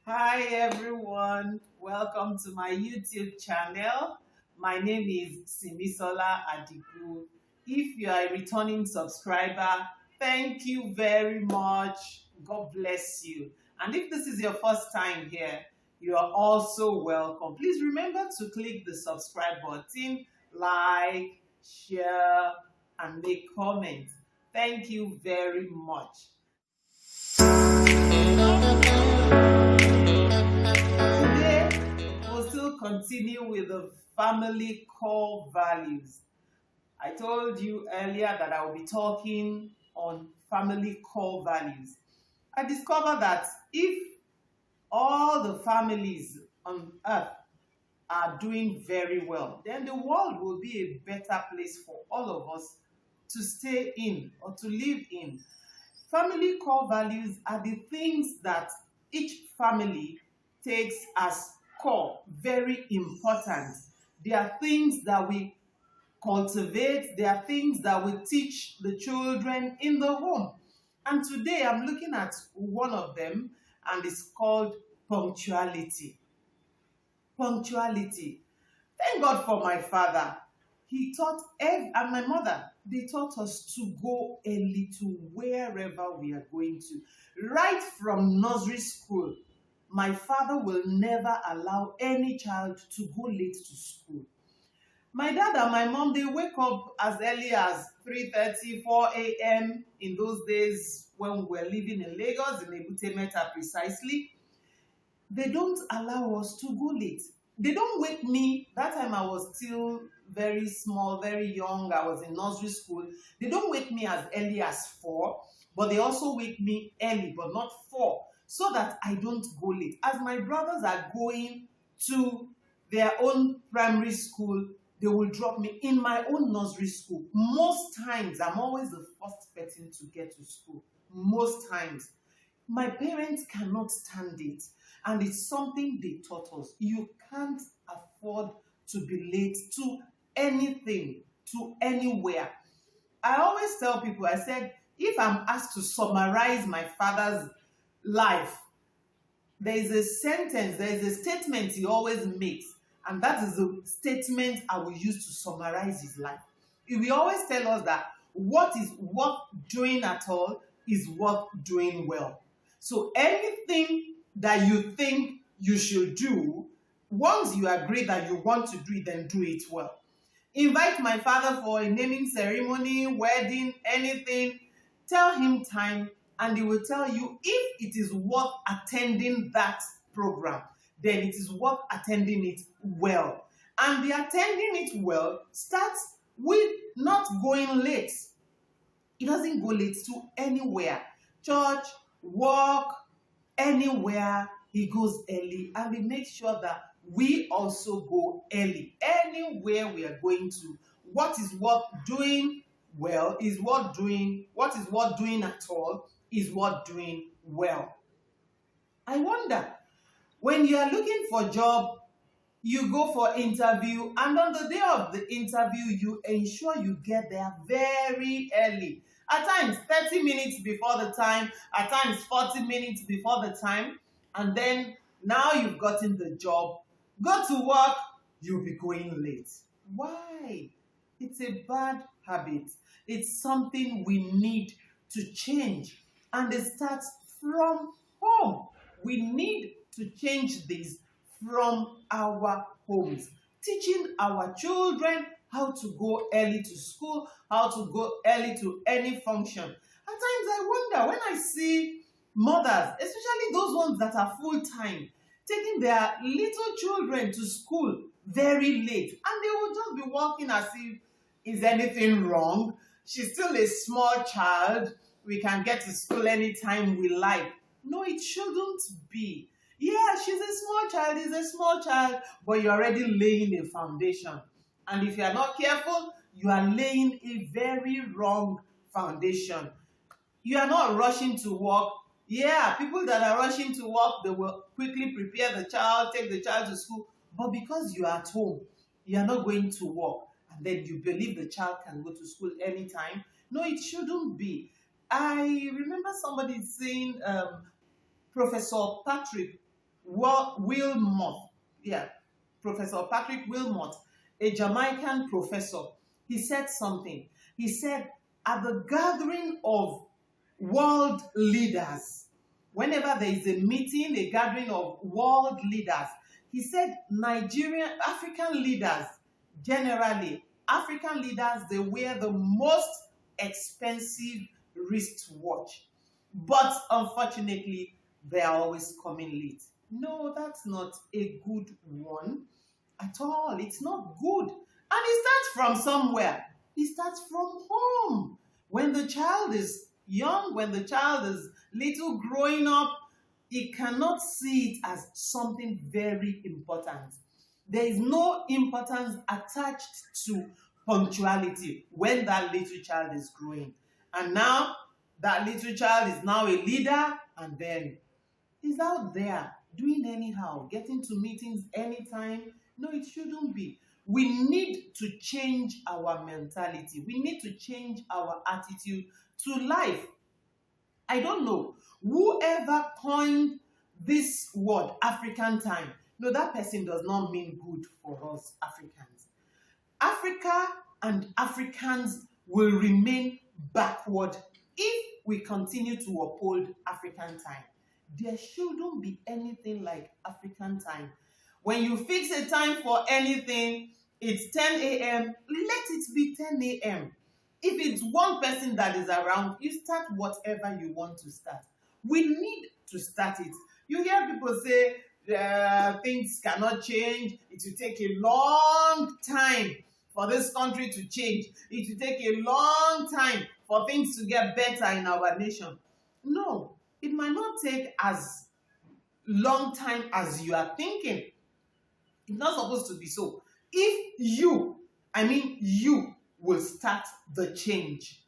Hi everyone, welcome to my YouTube channel. My name is Simisola Adigu. If you are a returning subscriber, thank you very much. God bless you. And if this is your first time here, you are also welcome. Please remember to click the subscribe button, like, share, and make comments. Thank you very much. Today, we'll still continue with the family core values. I told you earlier that I will be talking on family core values. I discovered that if all the families on earth are doing very well, then the world will be a better place for all of us to stay in or to live in. Family core values are the things that each family takes as core, very important. They are things that we cultivate, they are things that we teach the children in the home. And today I'm looking at one of them, and it's called punctuality. Punctuality. Thank God for my father. He taught and my mother, they taught us to go early to wherever we are going to. Right from nursery school, my father will never allow any child to go late to school. My dad and my mom, they wake up as early as 3:30, 4 a.m. in those days when we were living in Lagos, in Ebute Meta precisely. They don't allow us to go late. They don't wake me. That time I was still very small, very young. I was in nursery school. They don't wake me as early as 4, but they also wake me early, but not 4, so that I don't go late. As my brothers are going to their own primary school, they will drop me in my own nursery school. Most times, I'm always the first person to get to school. Most times. My parents cannot stand it. And it's something they taught us. You can't afford to be late to anything, to anywhere. I always tell people, I said, if I'm asked to summarize my father's life, there is a sentence, there is a statement he always makes, and that is the statement I will use to summarize his life. He will always tell us that what is worth doing at all is worth doing well. So anything that you think you should do, once you agree that you want to do it, then do it well. Invite my father for a naming ceremony, wedding, anything. Tell him time, and he will tell you if it is worth attending that program, then it is worth attending it well. And the attending it well starts with not going late. He doesn't go late to anywhere. Church, work, anywhere, he goes early, and we make sure that we also go early. Anywhere we are going to, what is worth doing well is worth doing. What is worth doing at all is worth doing well. I wonder, when you are looking for a job, you go for interview, and on the day of the interview, you ensure you get there very early. At times, 30 minutes before the time, at times, 40 minutes before the time, and then now you've gotten the job. Go to work, you'll be going late. Why? It's a bad habit. It's something we need to change, and it starts from home. We need to change this from our homes. Teaching our children how to go early to school, how to go early to any function. At times I wonder when I see mothers, especially those ones that are full-time, taking their little children to school very late, and they will just be walking as if, is anything wrong? She's still a small child. We can get to school anytime we like. No, it shouldn't be. Yeah, she's a small child, he's a small child, but you're already laying a foundation. And if you're not careful, you are laying a very wrong foundation. You are not rushing to work. Yeah, people that are rushing to work, they will quickly prepare the child, take the child to school. But because you are at home, you are not going to work, and then you believe the child can go to school anytime. No, it shouldn't be. I remember somebody saying, Professor Patrick Wilmot, yeah, Professor Patrick Wilmot, a Jamaican professor, he said something. He said, at the gathering of world leaders, whenever there is a meeting, a gathering of world leaders, he said African leaders, generally, African leaders, they wear the most expensive wristwatch. But unfortunately, they are always coming late. No, that's not a good one at all. It's not good. And it starts from somewhere. It starts from home. When the child is young, when the child is little growing up, he cannot see it as something very important. There is no importance attached to punctuality when that little child is growing. And now that little child is now a leader, and then he's out there doing anyhow, getting to meetings anytime. No, it shouldn't be. We need to change our mentality. We need to change our attitude to life. I don't know. Whoever coined this word, African time, no, that person does not mean good for us Africans. Africa and Africans will remain backward if we continue to uphold African time. There shouldn't be anything like African time. When you fix a time for anything, it's 10 a.m., let it be 10 a.m. If it's one person that is around, you start whatever you want to start. We need to start it. You hear people say things cannot change. It will take a long time for this country to change. It will take a long time for things to get better in our nation. No, it might not take as long time as you are thinking. It's not supposed to be so. If you will start the change.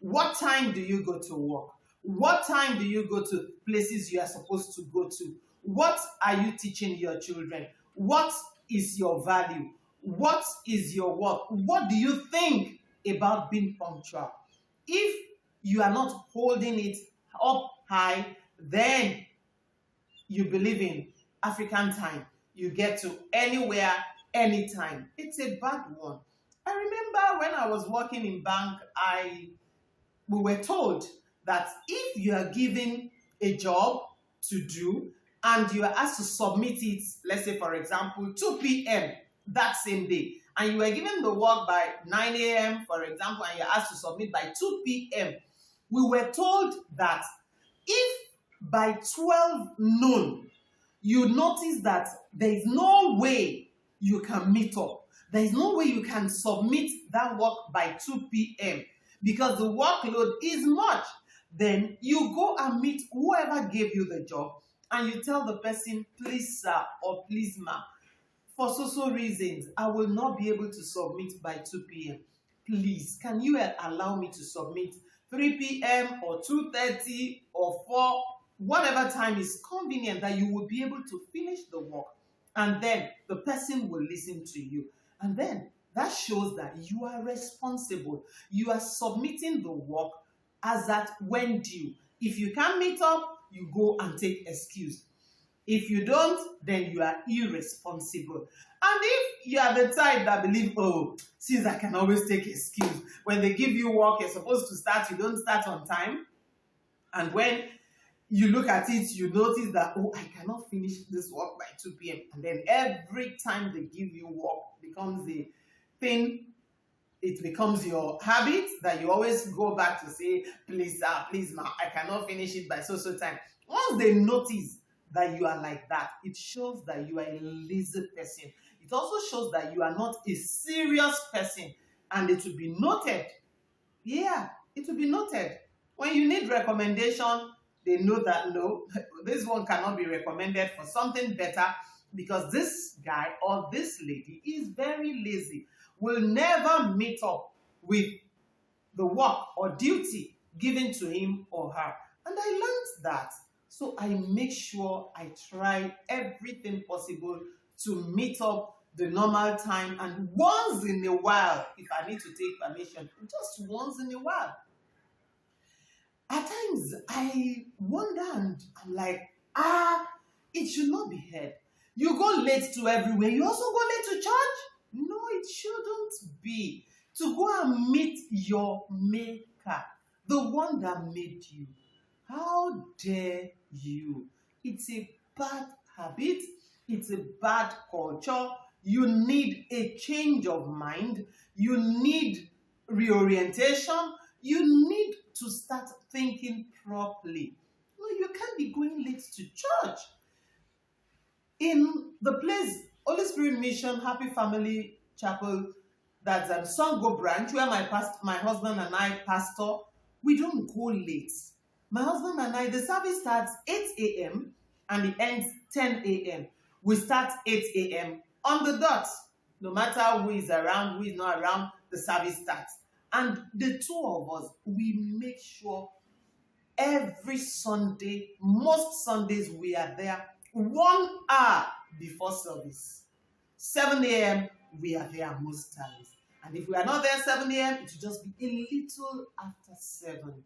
What time do you go to work? What time do you go to places you are supposed to go to? What are you teaching your children? What is your value? What is your work? What do you think about being punctual? If you are not holding it up high, then you believe in African time. You get to anywhere, anytime. It's a bad one. I remember when I was working in bank, we were told that if you are given a job to do and you are asked to submit it, let's say for example, 2 p.m. that same day, and you were given the work by 9 a.m., for example, and you're asked to submit by 2 p.m., we were told that if by 12 noon, you notice that there is no way you can meet up. There is no way you can submit that work by 2 p.m. because the workload is much. Then you go and meet whoever gave you the job and you tell the person, please sir or please ma, for so reasons, I will not be able to submit by 2 p.m. Please, can you allow me to submit 3 p.m. or 2:30 or 4, whatever time is convenient that you will be able to finish the work, and then the person will listen to you. And then that shows that you are responsible. You are submitting the work as at when due. If you can't meet up, you go and take excuse. If you don't, then you are irresponsible. And if you are the type that believe, oh, since I can always take excuse, when they give you work, you're supposed to start, you don't start on time. And when you look at it, you notice that, oh, I cannot finish this work by 2 p.m. And then every time they give you work becomes a thing. It becomes your habit that you always go back to say, please, sir, please, ma, I cannot finish it by so time. Once they notice that you are like that, it shows that you are a lazy person. It also shows that you are not a serious person, and it will be noted. Yeah, it will be noted. When you need recommendation, they know that no, this one cannot be recommended for something better because this guy or this lady is very lazy, will never meet up with the work or duty given to him or her. And I learned that. So I make sure I try everything possible to meet up the normal time, and once in a while, if I need to take permission, just once in a while. At times, I wonder and I'm like, it it should not be heard. You go late to everywhere, you also go late to church? No, it shouldn't be. To go and meet your maker, the one that made you. How dare you? It's a bad habit. It's a bad culture. You need a change of mind. You need reorientation. You need to start thinking properly. No, you can't be going late to church. In the place, Holy Spirit Mission, Happy Family Chapel, that's Songo branch, where my husband and I pastor, we don't go late. My husband and I, the service starts 8 a.m. and it ends 10 a.m. We start 8 a.m. on the dot. No matter who is around, who is not around, the service starts. And the two of us, we make sure every Sunday, most Sundays, we are there 1 hour before service. 7 a.m., we are there most times. And if we are not there 7 a.m., it will just be a little after 7.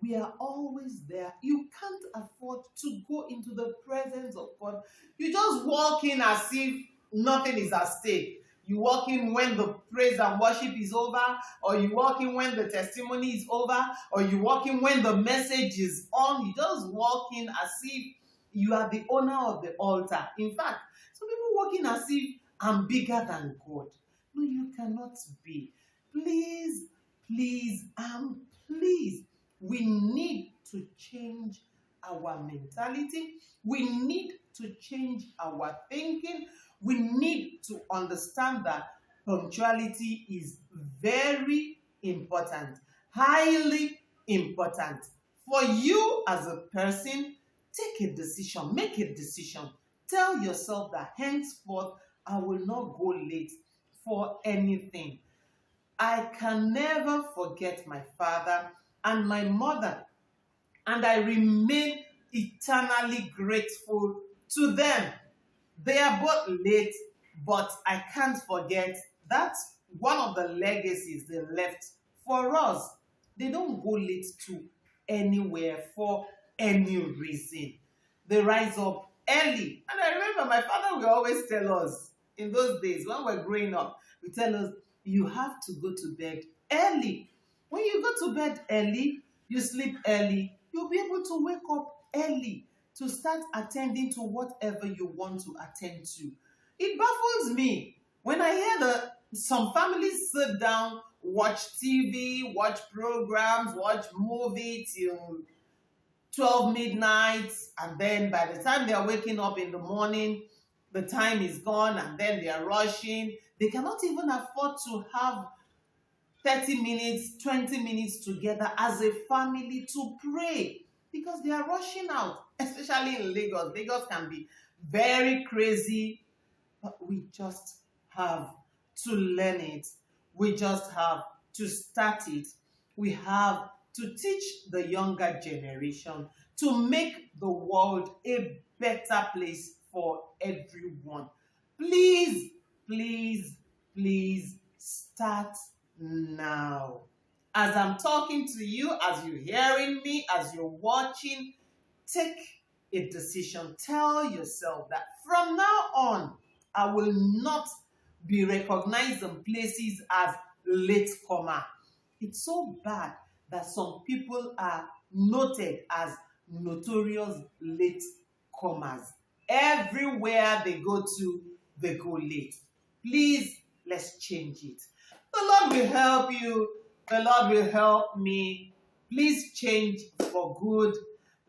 We are always there. You can't afford to go into the presence of God. You just walk in as if nothing is at stake. You walk in when the praise and worship is over, or you walk in when the testimony is over, or you walk in when the message is on. You just walk in as if you are the owner of the altar. In fact, some people walk in as if I'm bigger than God. No, you cannot be. Please, please, please, we need to change our mentality. We need to change our thinking. We need to understand that punctuality is very important, highly important. For you as a person, take a decision, make a decision. Tell yourself that henceforth, I will not go late for anything. I can never forget my father and my mother, and I remain eternally grateful to them. They are both late, but I can't forget that's one of the legacies they left for us. They don't go late to anywhere for any reason. They rise up early. And I remember my father will always tell us, in those days when we're growing up, we tell us, you have to go to bed early. When you go to bed early, you sleep early, you'll be able to wake up early to start attending to whatever you want to attend to. It baffles me when I hear some families sit down, watch TV, watch programs, watch movies till 12 midnight, and then by the time they are waking up in the morning, the time is gone, and then they are rushing. They cannot even afford to have 30 minutes, 20 minutes together as a family to pray because they are rushing out, especially in Lagos. Lagos can be very crazy, but we just have to learn it. We just have to start it. We have to teach the younger generation to make the world a better place for everyone. Please, please, please start now. As I'm talking to you, as you're hearing me, as you're watching, take a decision. Tell yourself that from now on, I will not be recognized in places as latecomer. It's so bad that some people are noted as notorious latecomers. Everywhere they go to, they go late. Please, let's change it. The Lord will help you. The Lord will help me. Please change for good.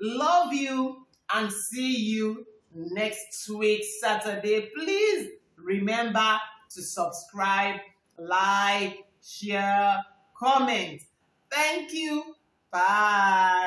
Love you and see you next week, Saturday. Please remember to subscribe, like, share, comment. Thank you. Bye.